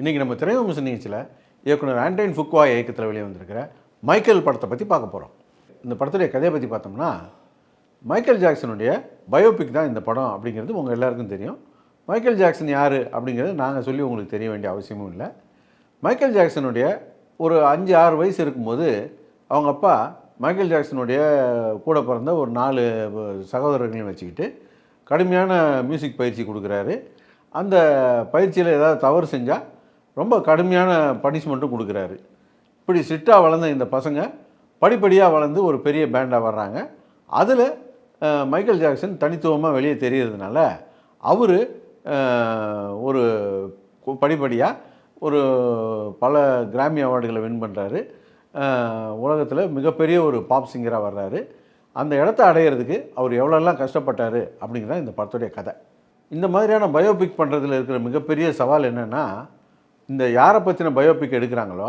இன்றைக்கி நம்ம திரைவிமர்சன நிகழ்ச்சியில் இயக்குனர் ஆண்டனின் ஃபுக்வா இயக்கத்தில் வெளியே வந்திருக்கிற மைக்கேல் படத்தை பற்றி பார்க்க போகிறோம். இந்த படத்துடைய கதையை பற்றி பார்த்தோம்னா, மைக்கேல் ஜாக்சனுடைய பயோபிக் தான் இந்த படம் அப்படிங்கிறது உங்கள் எல்லாருக்கும் தெரியும். மைக்கேல் ஜாக்சன் யார் அப்படிங்கிறது நாங்கள் சொல்லி உங்களுக்கு தெரிய வேண்டிய அவசியமும் இல்லை. மைக்கேல் ஜாக்சனுடைய ஒரு 5-6 வயசு இருக்கும்போது அவங்க அப்பா மைக்கேல் ஜாக்சனுடைய கூட பிறந்த ஒரு 4 சகோதரர்களையும் வச்சுக்கிட்டு கடுமையான மியூசிக் பயிற்சி கொடுக்குறாரு. அந்த பயிற்சியில் ஏதாவது தவறு செஞ்சால் ரொம்ப கடுமையான பனிஷ்மெண்ட்டும் கொடுக்குறாரு. இப்படி ஸ்ட்ரிக்டாக வளர்ந்த இந்த பசங்க படிப்படியாக வளர்ந்து ஒரு பெரிய பேண்டாக வர்றாங்க. அதில் மைக்கேல் ஜாக்சன் தனித்துவமாக வெளியே தெரிகிறதுனால அவர் ஒரு படிப்படியாக ஒரு பல கிராமி அவார்டுகளை வின் பண்ணுறாரு. உலகத்தில் மிகப்பெரிய ஒரு பாப் சிங்கராக வர்றாரு. அந்த இடத்த அடையிறதுக்கு அவர் எவ்வளோலாம் கஷ்டப்பட்டார் அப்படிங்கிறதான் இந்த படத்துடைய கதை. இந்த மாதிரியான பயோபிக் பண்ணுறதுல இருக்கிற மிகப்பெரிய சவால் என்னென்னா, இந்த யாரை பற்றின பயோபிக் எடுக்கிறாங்களோ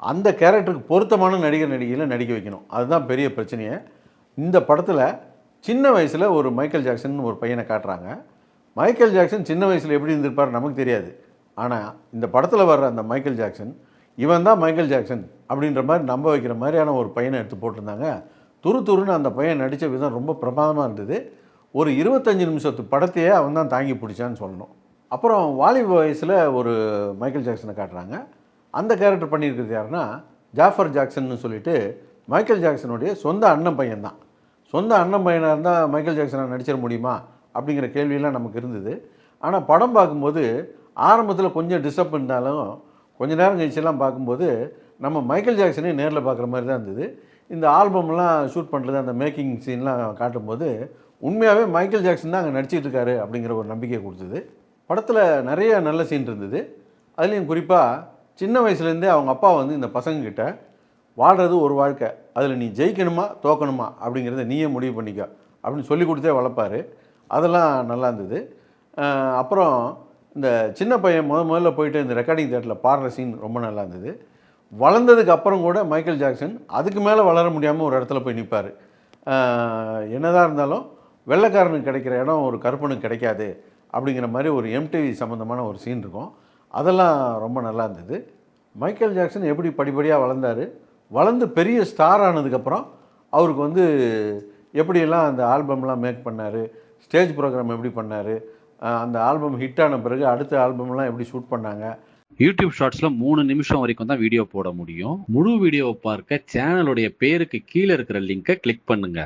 அந்த கேரக்டருக்கு பொருத்தமான நடிகர் நடிகையில் நடிக்க வைக்கணும். அதுதான் பெரிய பிரச்சனையே. இந்த படத்தில் சின்ன வயசில் ஒரு மைக்கேல் ஜாக்சன் ஒரு பையனை காட்டுறாங்க. மைக்கேல் ஜாக்சன் சின்ன வயசில் எப்படி இருந்திருப்பார் நமக்கு தெரியாது. ஆனால் இந்த படத்தில் வர்ற அந்த மைக்கேல் ஜாக்சன் இவன் தான் மைக்கேல் ஜாக்சன் அப்படின்ற மாதிரி நம்ப வைக்கிற மாதிரியான ஒரு பையனை எடுத்து போட்டிருந்தாங்க. துருன்னு அந்த பையன் நடித்த விதம் ரொம்ப பிரமாதமாக இருந்தது. ஒரு 25 நிமிஷத்து படத்தையே அவன் தான் தாங்கி பிடிச்சான்னு சொல்லணும். அப்புறம் வாலிப வயசில் ஒரு மைக்கேல் ஜாக்சனை காட்டுறாங்க. அந்த கேரக்டர் பண்ணியிருக்கிறது யாருன்னா ஜாஃபர் ஜாக்சன்னு சொல்லிட்டு மைக்கேல் ஜாக்சனுடைய சொந்த அண்ணன் பையன் தான். சொந்த அண்ணன் பையனாக இருந்தால் மைக்கேல் ஜாக்சனை நடிச்சிட முடியுமா அப்படிங்கிற கேள்வியெல்லாம் நமக்கு இருந்தது. ஆனால் படம் பார்க்கும்போது ஆரம்பத்தில் கொஞ்சம் டிஸ்டர்ப் இருந்தாலும் கொஞ்ச நேரம் கழிச்செல்லாம் பார்க்கும்போது நம்ம மைக்கேல் ஜாக்சனே நேரில் பார்க்குற மாதிரி தான் இருந்தது. இந்த ஆல்பம்லாம் ஷூட் பண்ணுறது அந்த மேக்கிங் சீன்லாம் காட்டும்போது உண்மையாகவே மைக்கேல் ஜாக்சன் தான் அங்கே நடிச்சிட்டு இருக்காரு அப்படிங்கிற ஒரு நம்பிக்கை கொடுத்தது. படத்தில் நிறைய நல்ல சீன் இருந்தது. அதுலேயும் குறிப்பாக சின்ன வயசுலேருந்தே அவங்க அப்பா வந்து இந்த பசங்கக்கிட்ட வாழ்கிறது ஒரு வாழ்க்கை, அதில் நீ ஜெயிக்கணுமா தோக்கணுமா அப்படிங்கிறத நீயே முடிவு பண்ணிக்க அப்படின்னு சொல்லி கொடுத்தே வளர்ப்பார். அதெல்லாம் நல்லா இருந்தது. அப்புறம் இந்த சின்ன பையன் முதல்ல போயிட்டு இந்த ரெக்கார்டிங் தியேட்டரில் பாடுற சீன் ரொம்ப நல்லா இருந்தது. வளர்ந்ததுக்கு அப்புறம் கூட மைக்கேல் ஜாக்சன் அதுக்கு மேலே வளர முடியாமல் ஒரு இடத்துல போய் நிற்பார். என்னதான் இருந்தாலும் வெள்ளைக்காரனுக்கு கிடைக்கிற இடம் ஒரு கருப்பனுக்கு கிடைக்காது அப்படிங்கிற மாதிரி ஒரு எம்டிவி சம்மந்தமான ஒரு சீன் இருக்கும். அதெல்லாம் ரொம்ப நல்லா இருந்தது. மைக்கேல் ஜாக்சன் எப்படி படிப்படியாக வளர்ந்தார், வளர்ந்து பெரிய ஸ்டார் ஆனதுக்கப்புறம் அவருக்கு வந்து எப்படியெல்லாம் அந்த ஆல்பம்லாம் மேக் பண்ணார், ஸ்டேஜ் ப்ரோக்ராம் எப்படி பண்ணார், அந்த ஆல்பம் ஹிட் ஆன பிறகு அடுத்த ஆல்பம்லாம் எப்படி ஷூட் பண்ணாங்க. யூடியூப் ஷார்ட்ஸ்ல 3 நிமிஷம் வரைக்கும் தான் வீடியோ போட முடியும். முழு வீடியோவை பார்க்க சேனலுடைய பேருக்கு கீழே இருக்கிற லிங்கை கிளிக் பண்ணுங்க.